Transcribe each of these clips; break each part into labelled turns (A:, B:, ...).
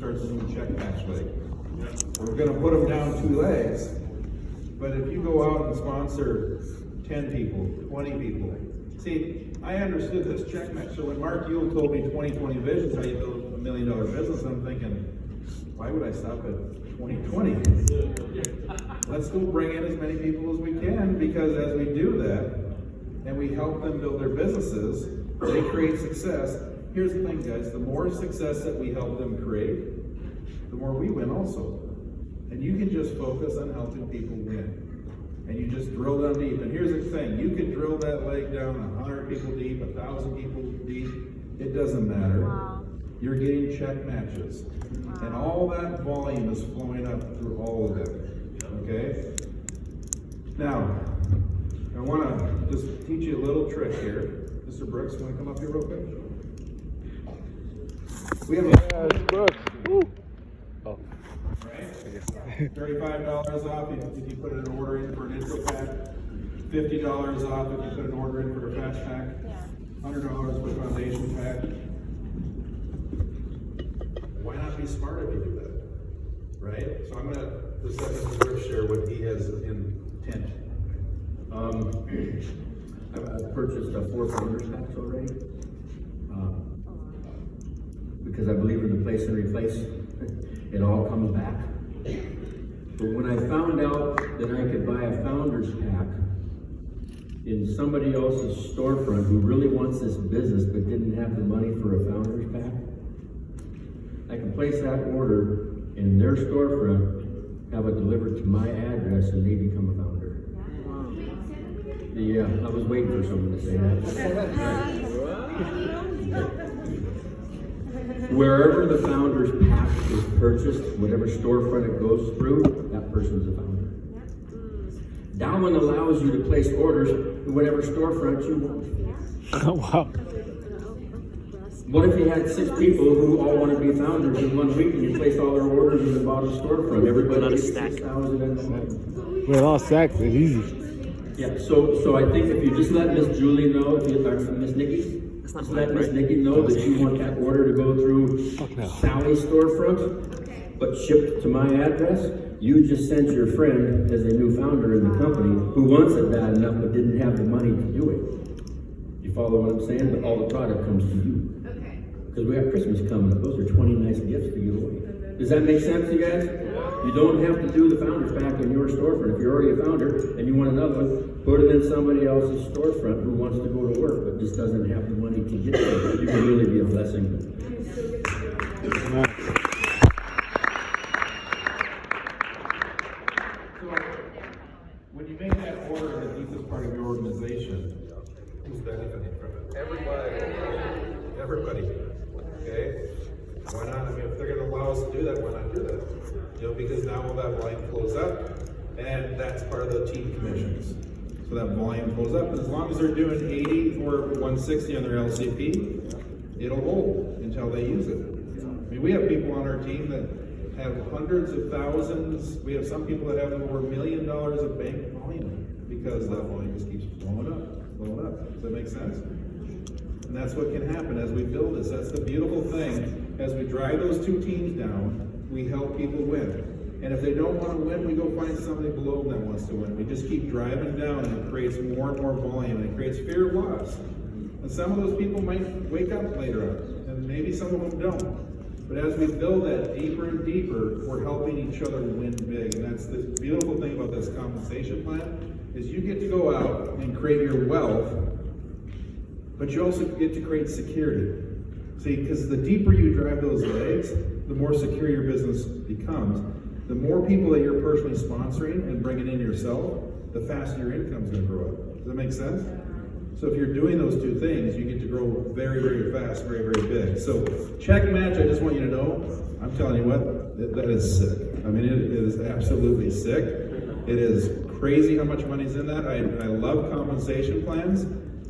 A: starts a new check match leg. We're gonna put them down 2 legs, but if you go out and sponsor 10 people, 20 people, see, I understood this check match. So when Mark Yule told me 20/20 vision is how you build $1 million business, I'm thinking, why would I stop at 20/20? Let's go bring in as many people as we can, because as we do that, and we help them build their businesses, they create success. Here's the thing, guys, the more success that we help them create, the more we win also. And you can just focus on helping people win. And you just drill down deep. And here's the thing, you can drill that leg down 100 people deep, 1,000 people deep, it doesn't matter.
B: Wow.
A: You're getting check matches.
B: Wow.
A: And all that volume is flowing up through all of it. Okay? Now, I want to just teach you a little trick here. Mr. Brooks, you want to come up here real quick? We have a
C: Brooks. Woo. Oh.
A: right? $35 off if you put an order in for an intro pack. $50 off if you put an order in for a fast pack. $100 for a foundation pack. Why not be smart if you do that? Right? So I'm gonna just let Mr. Brooks share what he has in intent.
D: I've purchased 4 founders packs already. Because I believe in the place and replace. It all comes back. But when I found out that I could buy a founders pack in somebody else's storefront who really wants this business but didn't have the money for a founders pack, I can place that order in their storefront, have it delivered to my address, and they become a founder. Yeah, I was waiting for someone to say that. Wherever the founder's pack is purchased, whatever storefront it goes through, that person's a founder. Darwin allows you to place orders in whatever storefront you want.
C: Oh, wow.
D: What if you had 6 people who all want to be founders in 1 week and you placed all their orders in the bottom storefront? Everybody gets 6,000 at home.
C: With all stacks, it's easy.
D: Yeah, so I think if you just let Miss Julie know, if you, or Miss Nikki, just let Miss Nikki know that you want that order to go through
C: no.
D: Sally's storefront, but shipped to my address, you just sent your friend as a new founder in the company who wants it bad enough but didn't have the money to do it. You follow what I'm saying? But all the product comes to you.
B: Okay.
D: Because we have Christmas coming up. Those are 20 nice gifts to give away. Does that make sense to you guys? You don't have to do the founder's pack in your storefront. If you're already a founder and you want another one, put it in somebody else's storefront who wants to go to work but just doesn't have the money to get there. You can really be a blessing.
A: When you make that order in the deepest part of your organization, who's benefiting from it? Everybody. Everybody. Okay? Why not? I mean, if they're going to allow us to do that, why not do that? You know, because now all that volume flows up, and that's part of the team commissions. So that volume flows up, and as long as they're doing 80 or 160 on their LCP, it'll hold until they use it. I mean, we have people on our team that have hundreds of thousands. We have some people that have over $1 million of bank volume because that volume just keeps flowing up, flowing up. Does that make sense? And that's what can happen as we build this. That's the beautiful thing. As we drive those 2 teams down, we help people win. And if they don't want to win, we go find somebody below them that wants to win. We just keep driving down, and it creates more and more volume, and it creates fear of loss. And some of those people might wake up later on, and maybe some of them don't. But as we build that deeper and deeper, we're helping each other win big. And that's the beautiful thing about this compensation plan, is you get to go out and create your wealth, but you also get to create security. See, because the deeper you drive those legs, the more secure your business becomes. The more people that you're personally sponsoring and bringing in yourself, the faster your income's going to grow up. Does that make sense? So if you're doing those 2 things, you get to grow very, very fast, very, very big. So check match, I just want you to know, I'm telling you what, that is sick. I mean, it is absolutely sick. It is crazy how much money's in that. I love compensation plans,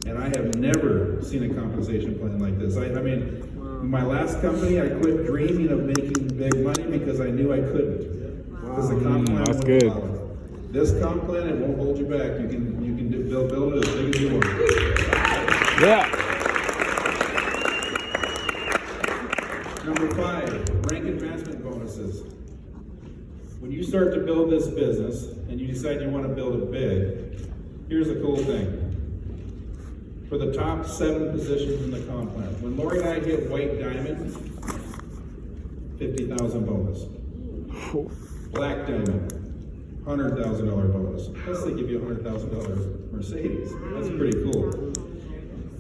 A: and I have never seen a compensation plan like this. I mean, my last company, I quit dreaming of making big money because I knew I couldn't. Because the comp plan
C: That's
A: won't
C: good.
A: allow it. This comp plan, it won't hold you back. You can build it as big as you want.
C: Yeah.
A: Number 5, rank advancement when you start to build this business and you decide you want to build it big, here's the cool thing. For the top 7 positions in the comp plan, when Lori and I hit white diamond, 50,000 bonus. Black diamond, $100,000 bonus. Plus they give you a $100,000 Mercedes. That's pretty cool.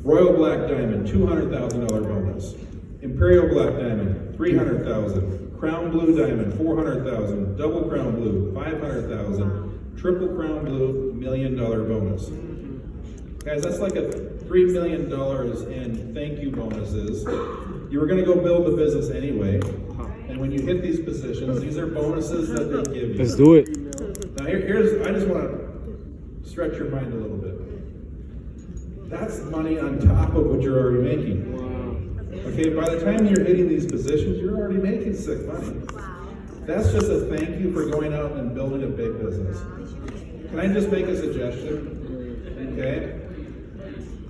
A: Royal Black Diamond, $200,000 bonus. Imperial Black Diamond, $300,000. Crown Blue Diamond, $400,000. Double Crown Blue, $500,000. Triple Crown Blue, $1 million bonus. Guys, that's like a $3 million in thank you bonuses. You were going to go build the business anyway, and when you hit these positions, these are bonuses that they give you.
C: Let's do it.
A: Now here's, I just want to stretch your mind a little bit. That's money on top of what you're already making. Okay, by the time you're hitting these positions, you're already making sick money. That's just a thank you for going out and building a big business. Can I just make a suggestion? Okay?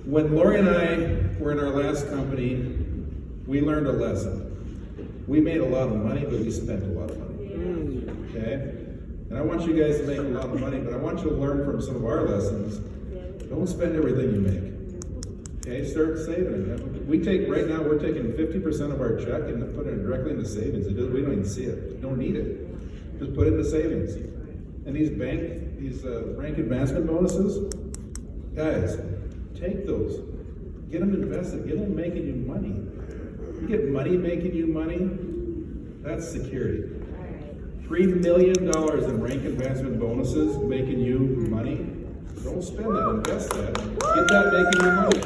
A: When Lori and I were in our last company, we learned a lesson. We made a lot of money, but we spent a lot of money. Okay? And I want you guys to make a lot of money, but I want you to learn from some of our lessons. Don't spend everything you make. Okay? Start saving it. We take, right now, we're taking 50% of our check and putting it directly into savings. We don't even see it. You don't need it. Just put it into savings. And these rank advancement bonuses, guys, take those. Get them invested. Get them making you money. You get money making you money, that's security. $3 million in rank advancement bonuses making you money. Don't spend that, invest that. Get that making you money.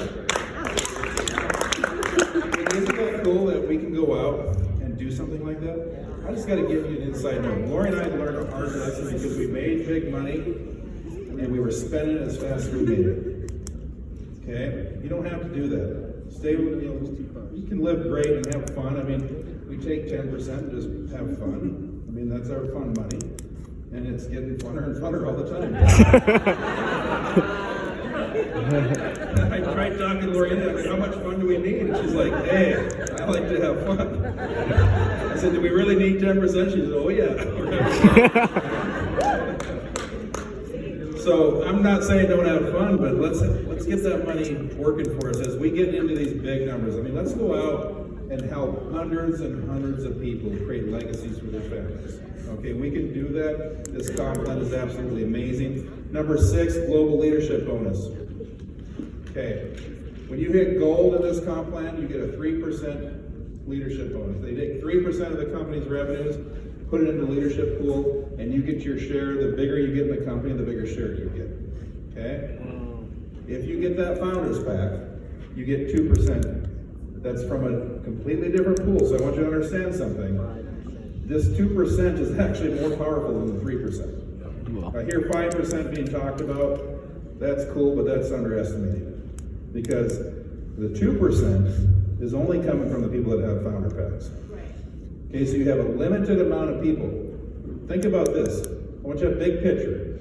A: Isn't that cool that we can go out and do something like that? I just got to give you an inside note. Lori and I learned a hard lesson because we made big money and we were spending it as fast as we made it. Okay? You don't have to do that. Stay with me. You can live great and have fun. I mean, we take 10% and just have fun. I mean, that's our fun money. And it's getting funner and funner all the time. I tried talking to Lori, like, how much fun do we need? And she's like, hey, I like to have fun. I said, do we really need 10%? She said, oh yeah. So I'm not saying don't have fun, but let's get that money working for us as we get into these big numbers. I mean, let's go out and help hundreds and hundreds of people create legacies for their families. Okay, we can do that. This comp plan is absolutely amazing. Number 6, global leadership bonus. Okay, when you hit gold in this comp plan, you get a 3% leadership bonus. They take 3% of the company's revenues, put it into the leadership pool, and you get your share. The bigger you get in the company, the bigger share you get. Okay? If you get that founders pack, you get 2%. That's from a completely different pool. So I want you to understand something. This 2% is actually more powerful than the 3%. I hear 5% being talked about. That's cool, but that's underestimated. Because the 2% is only coming from the people that have founder packs. Okay, so you have a limited amount of people. Think about this. I want you to have a big picture.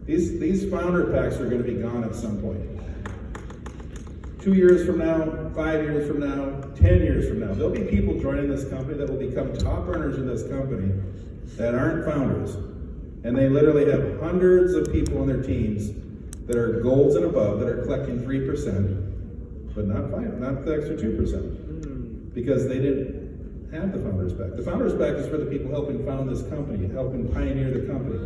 A: These founder packs are going to be gone at some point. 2 years from now, 5 years from now, 10 years from now, there'll be people joining this company that will become top earners in this company that aren't founders. And they literally have hundreds of people on their teams that are golds and above that are collecting 3%, but not the extra 2%. Because they didn't have the founders back. The founders back is for the people helping found this company, helping pioneer the company.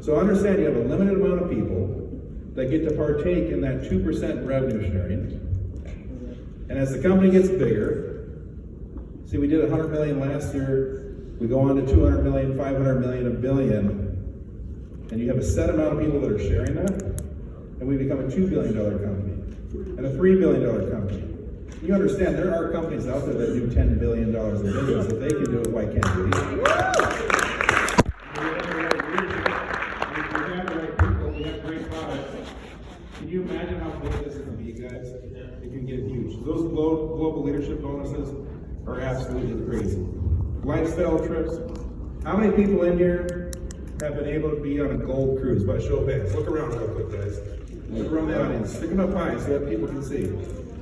A: So understand you have a limited amount of people that get to partake in that 2% revenue sharing. And as the company gets bigger, see, we did 100 million last year, we go on to 200 million, 500 million, $1 billion, and you have a set amount of people that are sharing that, and we become a $2 billion company, and a $3 billion company. You understand, there are companies out there that do $10 billion in business. If they can do it, why can't we? We have great products. Can you imagine how big this can be, guys? It can get huge. Those global leadership bonuses are absolutely crazy. Lifestyle trips. How many people in here have been able to be on a gold cruise? By show of hands. Look around real quick, guys. Look around the audience. Stick them up high so that people can see.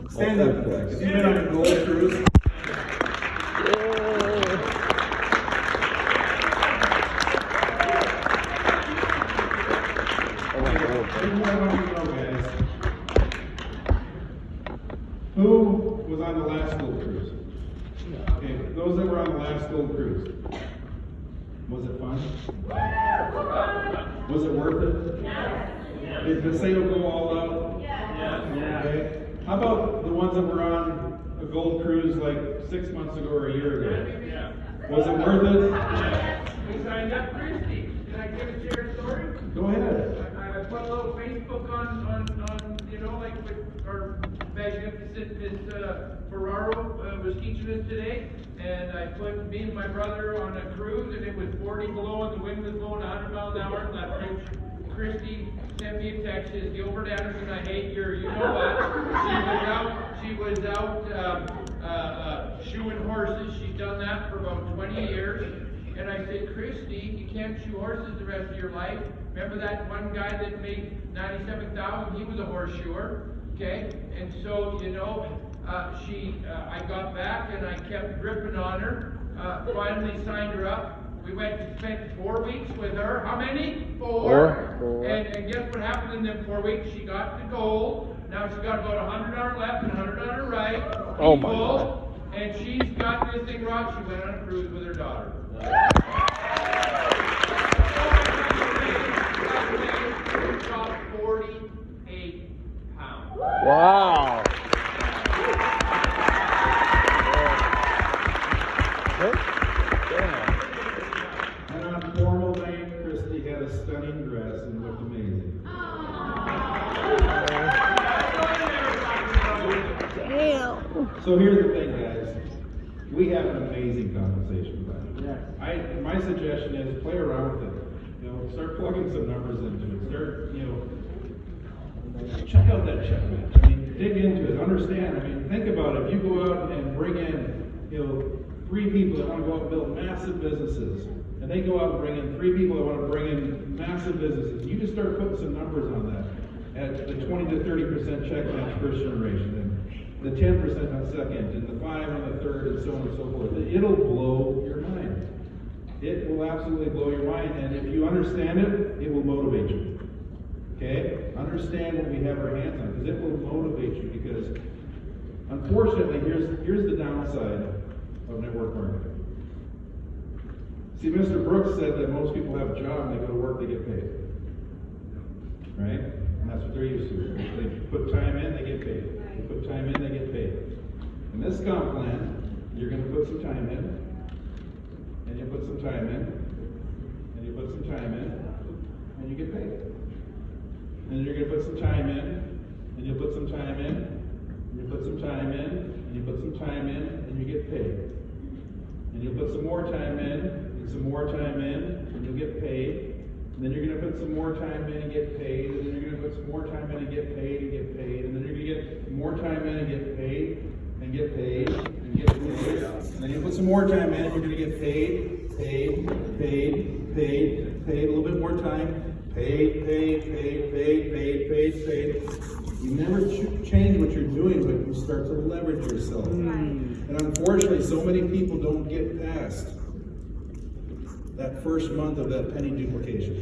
A: Stand up, Black. If you've been on a gold cruise, last Gold Cruise. Was it fun? Was it worth it? Did the sale go all out? Okay. How about the ones that were on a Gold Cruise like 6 months ago or a year ago? Was it worth it?
B: We signed up Christie. Can I share a story?
A: Go ahead.
B: I put a little Facebook on you know, like with our magnificent Miss Ferraro was teaching us today, and I put me and my brother on a cruise, and it was 40 below, and the wind was blowing 100 miles an hour. And that bridge, Christy sent me a text. Says, Gilbert Anderson, I hate your, you know what? She was out shoeing horses. She's done that for about 20 years. And I said, Christy, you can't shoe horses the rest of your life. Remember that one guy that made $97,000? He was a horseshoer, okay? And so, you know, I got back and I kept gripping on her. Finally signed her up. We went and spent 4 weeks with her. How many? Four. And guess what happened in them 4 weeks? She got the gold. Now she's got about 100 on her left and 100 on her right.
C: Oh my God.
B: And she's got this thing wrong. She went on a cruise with her daughter. Dropped 48 pounds.
C: Wow.
A: And on formal night, Christy had a stunning dress and looked amazing. So here's the thing, guys. We have an amazing compensation plan. My suggestion is play around with it. You know, start plugging some numbers into it. Start, you know, check out that check match. I mean, dig into it. Understand. I mean, think about it. If you go out and bring in, you know, 3 people that want to go out and build massive businesses, and they go out and bring in 3 people that want to bring in massive businesses, you just start putting some numbers on that. At the 20 to 30% check match first generation, and the 10% on second, and the 5 on the third, and so on and so forth. It'll blow your mind. It will absolutely blow your mind, and if you understand it, it will motivate you. Okay? Understand what we have our hands on, because it will motivate you, because unfortunately, here's the downside of network marketing. See, Mr. Brooks said that most people have a job and they go to work, they get paid. Right? And that's what they're used to. They put time in, they get paid. They put time in, they get paid. In this comp plan, you're going to put some time in, and you put some time in, and you put some time in, and you get paid. And you're going to put some time in, and you put some time in, and you put some time in, and you put some time in, and you get paid. And you'll put some more time in, and some more time in, and you'll get paid. And then you're going to put some more time in and get paid, and then you're going to put some more time in and get paid and get paid, and then you're going to get more time in and get paid and get paid and get paid. And then you put some more time in and you're going to get paid, a little bit more time, paid. You never change what you're doing, but you start to leverage yourself. And unfortunately, so many people don't get past that first month of that penny duplication.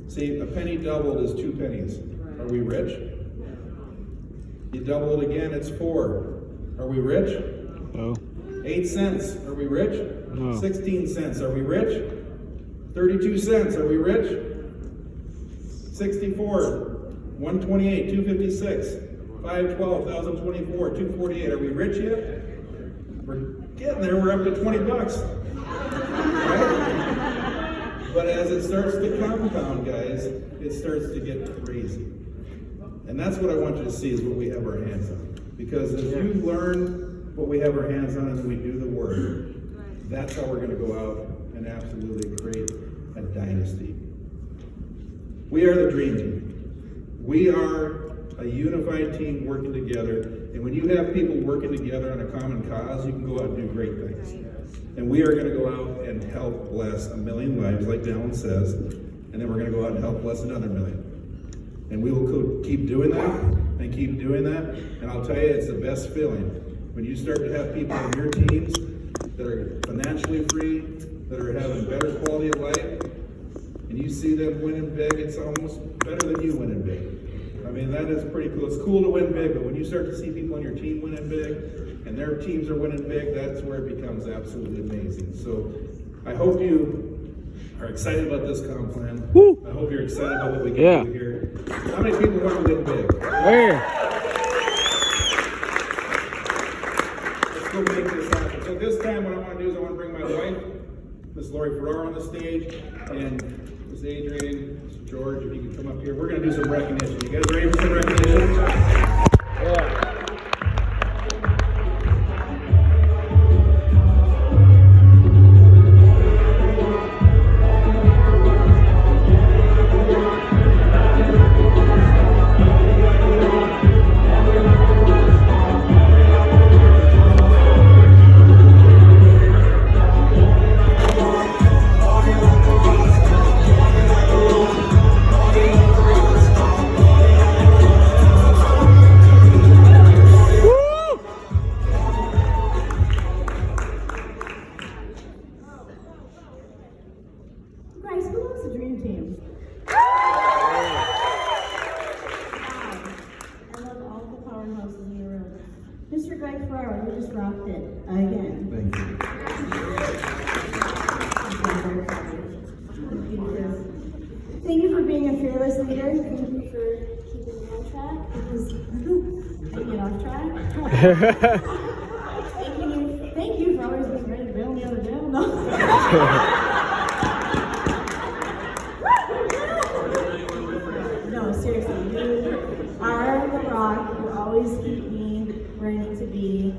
A: See, a penny doubled is 2 pennies. Are we rich? You double it again, it's 4. Are we rich?
C: No.
A: 8 cents. Are we rich?
C: No.
A: 16 cents. Are we rich? 32 cents. Are we rich? 64. 128. 256. 512. 1024. 248. Are we rich yet? We're getting there. We're up to $20. Right? But as it starts to compound, guys, it starts to get crazy. And that's what I want you to see is what we have our hands on. Because if you learn what we have our hands on and then we do the work, that's how we're going to go out and absolutely create a dynasty. We are the dream team. We are a unified team working together. And when you have people working together on a common cause, you can go out and do great things. And we are going to go out and help bless 1 million lives, like Dallin says. And then we're going to go out and help bless another 1 million. And we will keep doing that and keep doing that. And I'll tell you, it's the best feeling when you start to have people on your teams that are financially free, that are having better quality of life, and you see them winning big. It's almost better than you winning big. I mean, that is pretty cool. It's cool to win big, but when you start to see people on your team winning big, and their teams are winning big, that's where it becomes absolutely amazing. So I hope you are excited about this comp plan.
C: Woo.
A: I hope you're excited about what we can do here. How many people want to win big?
C: Hey.
A: Let's go make this happen. So this time what I want to do is I want to bring my wife, Miss Lori Ferraro, on the stage, and Miss Adrian, Mr. George, if you can come up here. We're going to do some recognition. You guys ready for some recognition?
C: Yeah.
E: Guys, who loves the dream team? Wow. I love all the powerhouses in the room. Mr. Greg Ferraro, you just rocked it again.
D: Thank you.
E: Thank you for being a fearless leader. Thank you for keeping me on track because I get off track. Thank you for always being ready to bail me out of jail. No. No, seriously, you are the rock. You always keep me where I need to be,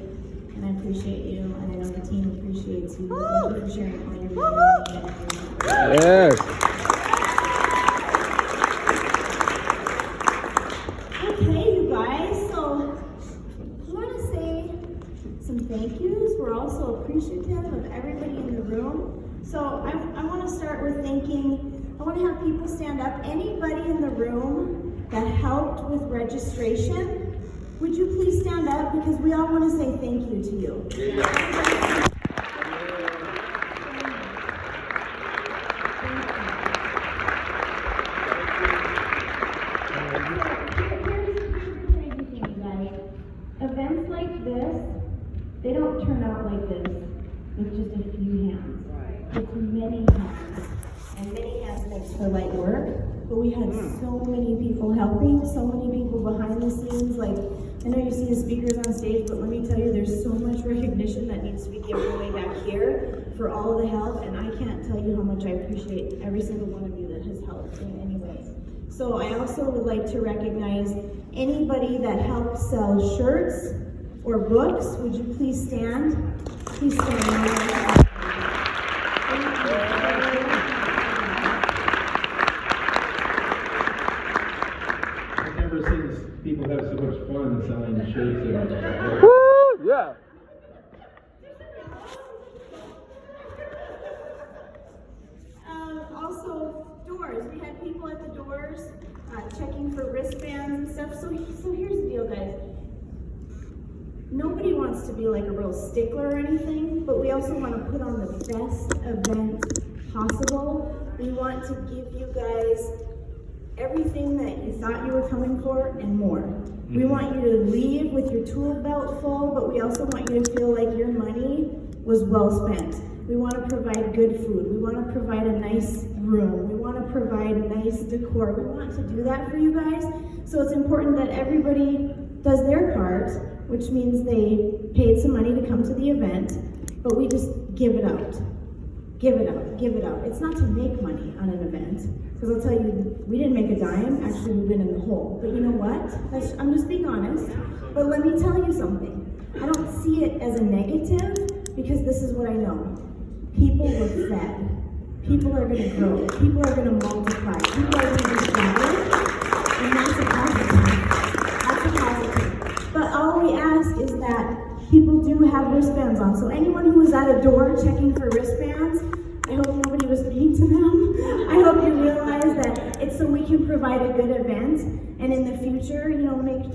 E: and I appreciate you, and I know the team appreciates you. Thank you for sharing all your wisdom.
C: Yes.
E: Okay, you guys, so we want to say some thank yous. We're also appreciative of everybody in the room. So I want to start with thanking. I want to have people stand up. Anybody in the room that helped with registration, would you please stand up because we all want to say thank you to you. Events like this, they don't turn out like this with just a few hands. It's many hands. And many hands makes for light work. But we had so many people helping, so many people behind the scenes. Like, I know you see the speakers on stage, but let me tell you, there's so much recognition that needs to be given away back here for all of the help. And I can't tell you how much I appreciate every single one of you that has helped in any way. So I also would like to recognize anybody that helped sell shirts or books. Would you please stand? Please stand.
A: I've never seen people have so much fun selling shirts and
C: Woo. Yeah.
E: Also, doors. We had people at the doors checking for wristbands and stuff. So here's the deal, guys. Nobody wants to be like a real stickler or anything, but we also want to put on the best event possible. We want to give you guys everything that you thought you were coming for and more. We want you to leave with your tool belt full, but we also want you to feel like your money was well spent. We want to provide good food. We want to provide a nice room. We want to provide nice decor. We want to do that for you guys. So it's important that everybody does their part, which means they paid some money to come to the event, but we just give it out. Give it out, give it out. It's not to make money on an event, because I'll tell you, we didn't make a dime, actually we've been in the hole. But you know what? I'm just being honest, but let me tell you something. I don't see it as a negative, because this is what I know. People were fed. People are gonna grow. People are gonna multiply. People are gonna be better, and that's a positive. That's a positive. But all we ask is that people do have wristbands on. So anyone who was at a door checking for wristbands, I hope nobody was mean to them. I hope you realize that it's so we can provide a good event. And in the future,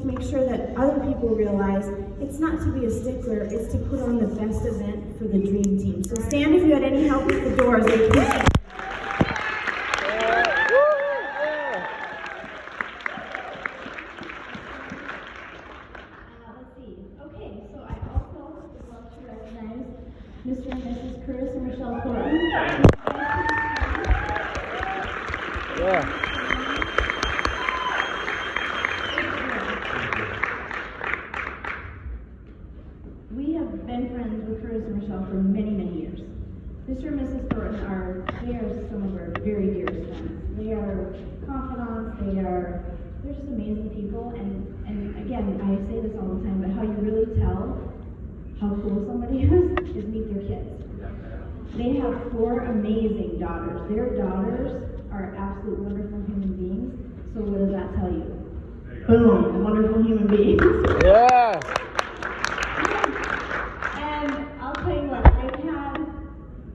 E: make sure that other people realize it's not to be a stickler, it's to put on the best event for the dream team. So stand if you had any help with the doors. Mrs. Curtis and Michelle Thornton.
C: Yeah.
E: We have been friends with Curtis and Michelle for many, many years. Mr. and Mrs. Thornton they are some of our very dearest friends. They are confidants, they're just amazing people, and again, I say this all the time, but how you really tell how cool somebody is meet their kids. They have 4 amazing daughters. Their daughters are absolute wonderful human beings, so what does that tell you? Boom, wonderful human beings.
C: Yeah.
E: And I'll tell you what, I've had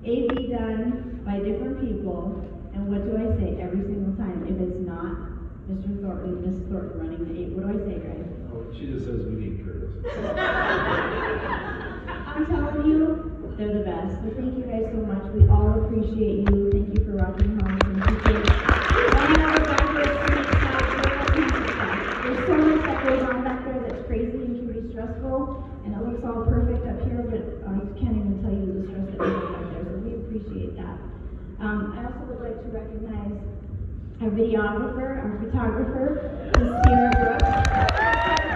E: AV done by different people, and what do I say every single time? If it's not Mr. Thornton, Mrs. Thornton running the AV, what do I say, guys?
A: Oh, she just says we need Curtis.
E: I'm telling you, they're the best. So thank you guys so much. We all appreciate you. Thank you for rocking home. Thank you for running out of back there, there's so much that goes on back there that's crazy and can be stressful, and it looks all perfect up here, but I can't even tell you the stress that goes on back there, so we appreciate that. I also would like to recognize our videographer, our photographer, Ms. Sierra Brooks.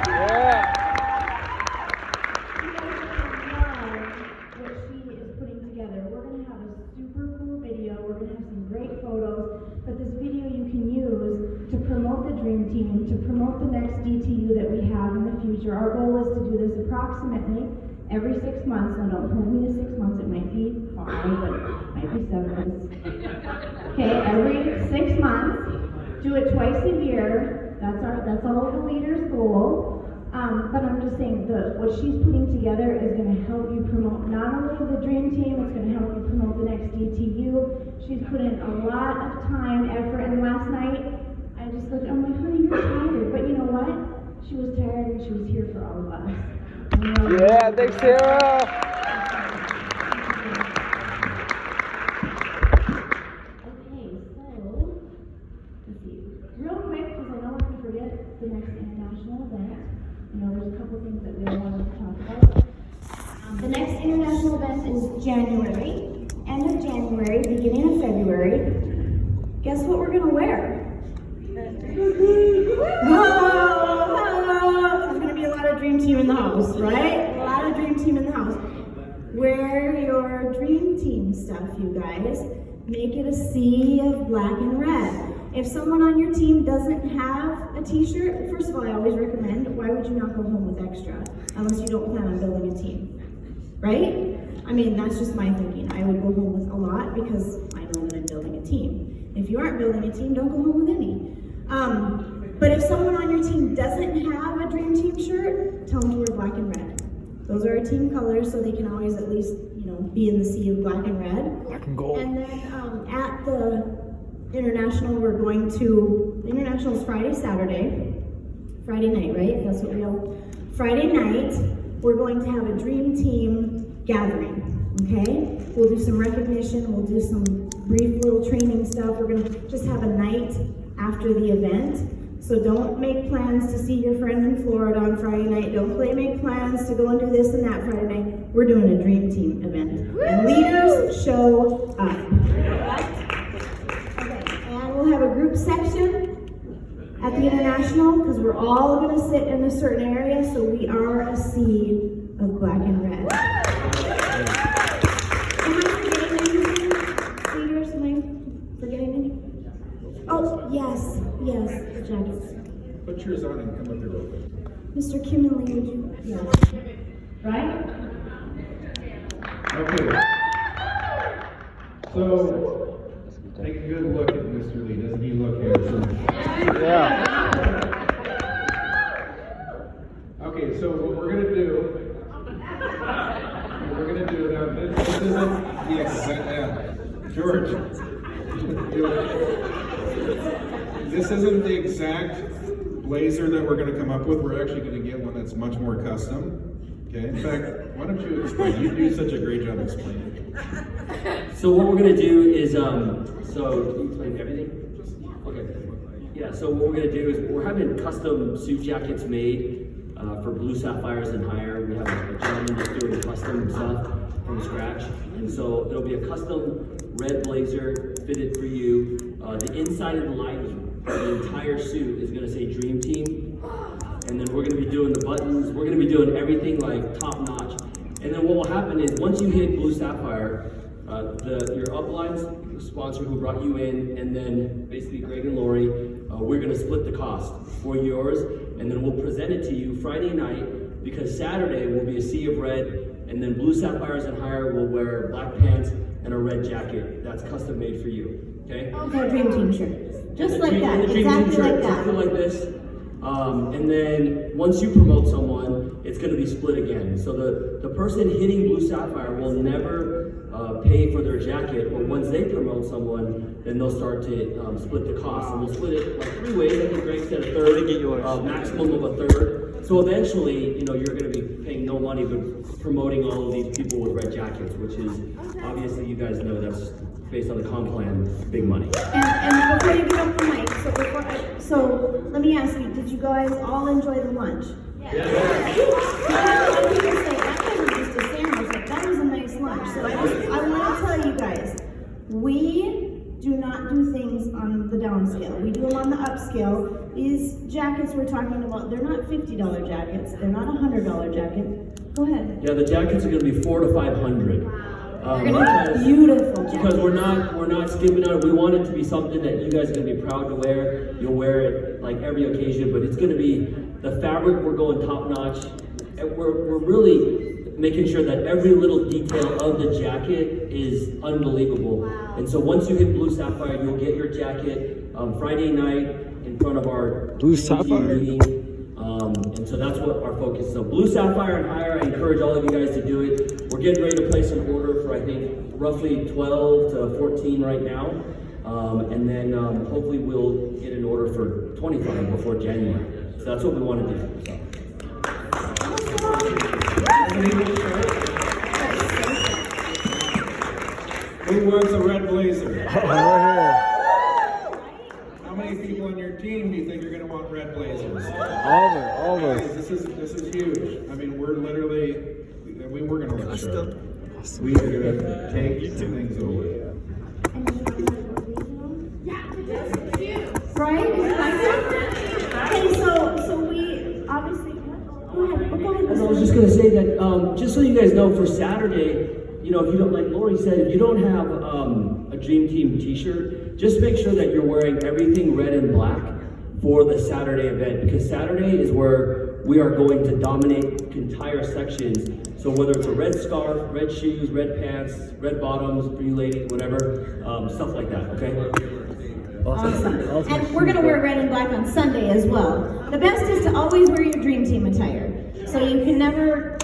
C: Yeah.
E: What she is putting together. We're going to have a super cool video. We're going to have some great photos, but this video you can use to promote the Dream Team, to promote the next DTU that we have in the future. Our goal is to do this approximately every 6 months. Now don't hold me to 6 months. It might be 5, but it might be 7. Okay, every 6 months. Do it twice a year. That's all the leaders' goal. But I'm just saying, what she's putting together is going to help you promote not only the Dream Team, it's going to help you promote the next DTU. She's put in a lot of time, effort, and last night, I just looked, I'm like, honey, you're tired. But you know what? She was tired and she was here for all of us.
C: Yeah, thanks, Sarah.
E: Okay, so, let's see. Real quick, because I know we're going to forget the next international event. You know, there's a couple things that we all wanted to talk about. The next international event is January, end of January, beginning of February. Guess what we're gonna wear? There's gonna be a lot of Dream Team in the house, right? A lot of Dream Team in the house. Wear your Dream Team stuff, you guys. Make it a sea of black and red. If someone on your team doesn't have a t-shirt, first of all, I always recommend, why would you not go home with extra? Unless you don't plan on building a team, right? I mean, that's just my thinking. I would go home with a lot because I know that I'm building a team. If you aren't building a team, don't go home with any. But if someone on your team doesn't have a Dream Team shirt, tell them to wear black and red. Those are our team colors, so they can always at least, you know, be in the sea of black and red.
C: Black and gold.
E: And then at the International, the International is Friday night, right? That's what we all, Friday night, we're going to have a Dream Team gathering, okay? We'll do some recognition, we'll do some brief little training stuff. We're gonna just have a night after the event. So don't make plans to see your friend in Florida on Friday night. Don't make plans to go and do this and that Friday night. We're doing a Dream Team event. And leaders show up. We'll have a group section at the International because we're all going to sit in a certain area, so we are a sea of black and red. Am I forgetting anything? Leaders, am I forgetting anything? Oh, yes, the jackets.
A: Put yours on and come up here real quick.
E: Mr. Kimberly, would you? Yes. Right?
A: Okay. So, take a good look at Mr. Lee. Doesn't he look handsome?
C: Yeah.
A: Okay, so what we're gonna do now, this isn't the exact, George. This isn't the exact blazer that we're gonna come up with. We're actually gonna get one that's much more custom. Okay, in fact, why don't you explain? You do such a great job explaining.
F: So what we're gonna do is, so can you explain everything? Okay. Yeah, so what we're gonna do is we're having custom suit jackets made for Blue Sapphires and higher. We have a gentleman that's doing custom stuff. from scratch. And so it'll be a custom red blazer fitted for you. The inside of the lining, the entire suit is gonna say Dream Team. And then we're gonna be doing the buttons, we're gonna be doing everything like top notch. And then what will happen is once you hit Blue Sapphire, your uplines, the sponsor who brought you in, and then basically Greg and Lori, we're gonna split the cost for yours, and then we'll present it to you Friday night, because Saturday will be a sea of red, and then Blue Sapphires and higher will wear black pants and a red jacket that's custom made for you, okay?
E: Okay, Dream Team shirt. Just
F: And the
E: like
F: Dream-
E: that,
F: and the Dream Team
E: exactly
F: shirt,
E: like that.
F: something like this. And then once you promote someone, it's going to be split again. So the person hitting Blue Sapphire will never pay for their jacket, but once they promote someone, then they'll start to split the cost. And we'll split it like 3 ways. I think Greg said a third, maximum of a third. So eventually, you're going to be paying no money, but promoting all of these people with red jackets, which is obviously, you guys know that's based on the comp plan, big money.
E: And before you get off the mic, so let me ask you, did you guys all enjoy the lunch? Yeah. That wasn't just a sandwich, that was a nice lunch. So I want to tell you guys, we do not do things on the downscale. We do them on the upscale. These jackets we're talking about, they're not $50 jackets. They're not $100 jackets. Go ahead.
F: Yeah, the jackets are going to be $400 to $500.
E: They're gonna be beautiful jackets.
F: Because we're not skimping on it. We want it to be something that you guys are gonna be proud to wear. You'll wear it like every occasion, but it's gonna be the fabric. We're going top notch. And we're really making sure that every little detail of the jacket is unbelievable.
E: Wow.
F: And so once you hit Blue Sapphire, you'll get your jacket Friday night in front of our
C: Blue
F: team
C: Sapphire?
F: meeting. And so that's what our focus is. So Blue Sapphire and higher, I encourage all of you guys to do it. We're getting ready to place an order for, I think, roughly 12 to 14 right now. And then hopefully we'll get an order for 25 before January. So that's what we want to do. So.
A: Who wears a red blazer?
C: Right here.
A: How many people on your team do you think are gonna want red blazers?
C: All of
A: Guys,
C: us.
A: this is huge. I mean, we're literally, we're gonna look sharp. We are gonna take some things over.
E: Right? Okay, so we obviously, go ahead.
F: And I was just gonna say that, just so you guys know, for Saturday, if you don't, like Lori said, if you don't have a Dream Team t-shirt, just make sure that you're wearing everything red and black for the Saturday event, because Saturday is where we are going to dominate entire sections. So whether it's a red scarf, red shoes, red pants, red bottoms for you ladies, whatever, stuff like that, okay?
E: Awesome. And we're gonna wear red and black on Sunday as well. The best is to always wear your Dream Team attire. So you can never,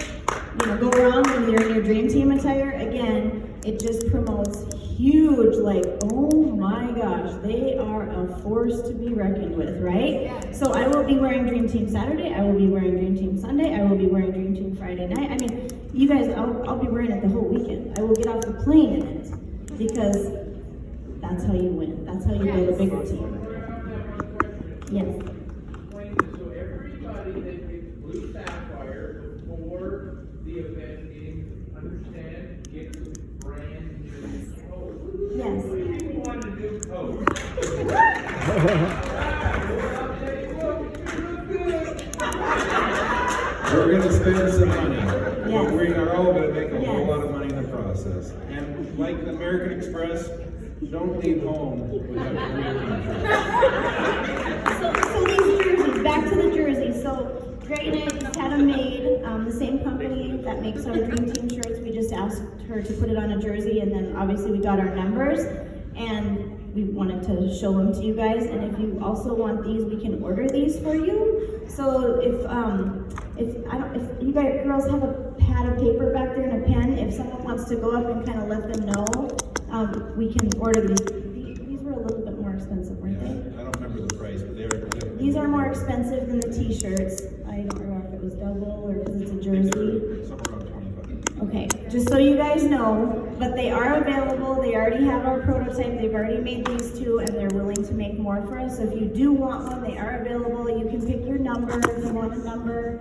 E: go wrong when you're in your Dream Team attire. Again, it just promotes huge, like, oh my gosh, they are a force to be reckoned with, right? So I will be wearing Dream Team Saturday, I will be wearing Dream Team Sunday, I will be wearing Dream Team Friday night. I mean, you guys, I'll be wearing it the whole weekend. I will get off the plane in it, because that's how you win. That's how you build a bigger team. Yes.
B: Explain this so everybody that gets Blue Sapphire before the event understand, get some brand new code.
E: Yes.
B: People want a new code.
A: We're gonna spend some money.
E: Yes.
A: We are all gonna make a whole
E: Yes.
A: lot of money in the process. And like the American Express, don't leave home without a Dream Team shirt.
E: So these jerseys, back to the jerseys. So Greg and I just had them made. The same company that makes our Dream Team shirts. We just asked her to put it on a jersey, and then obviously we got our numbers, and we wanted to show them to you guys. And if you also want these, we can order these for you. So if you guys girls have a pad of paper back there and a pen, if someone wants to go up and kind of let them know, we can order these. These were a little bit more expensive, weren't they?
A: I don't remember the price, but they're.
E: These are more expensive than the t-shirts. I don't remember if it was double or because it's a jersey.
A: Somewhere around 25.
E: Okay, just so you guys know, but they are available. They already have our prototype. They've already made these two, and they're willing to make more for us. So if you do want one, they are available. You can pick your number if you want a number.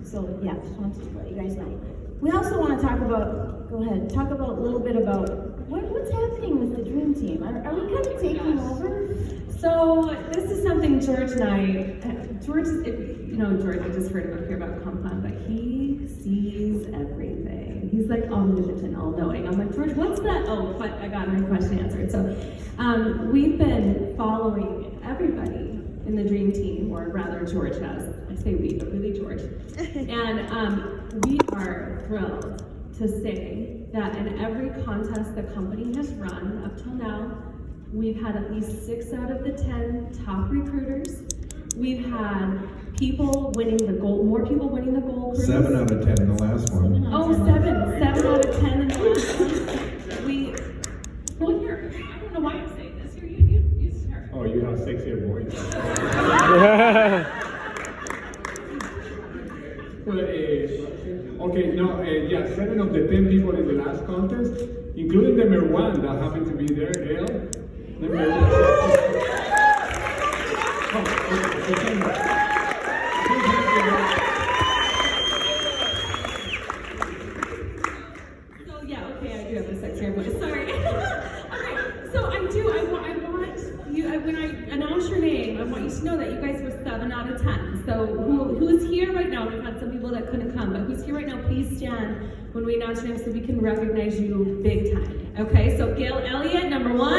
E: So yeah, just wanted to let you guys know. We also want to talk about go ahead, talk about a little bit about what's happening with the Dream Team. Are we kind of taking over?
G: So this is something George and I, George, you know, George, I just heard about here about Compound, but he sees everything. He's like omnipotent, all-knowing. I'm like, George, what's that? Oh, but I got my question answered. So we've been following everybody in the Dream Team, or rather George has. I say we, but really George. And we are thrilled to say that in every contest the company has run up till now, we've had at least 6 out of the 10 top recruiters. We've had people winning the gold, more people winning the gold cruise.
A: 7 out of 10 in the last one.
G: Oh, 7 out of 10 in the last one. Well, here, I don't know why I'm saying this. Here, you start.
H: Oh, you have sexier voice. Well, okay, no, yeah, 7 of the 10 people in the last contest, including the number 1 that happened to be there, Gail. Number 1.
G: So yeah, okay, I do have a sexier voice. Sorry. Okay, so I want you. When I announce your name, I want you to know that you guys were 7 out of 10. So who's here right now? We've had some people that couldn't come, but who's here right now? Please stand when we announce your name so we can recognize you big time. Okay, so Gail Elliott, number 1.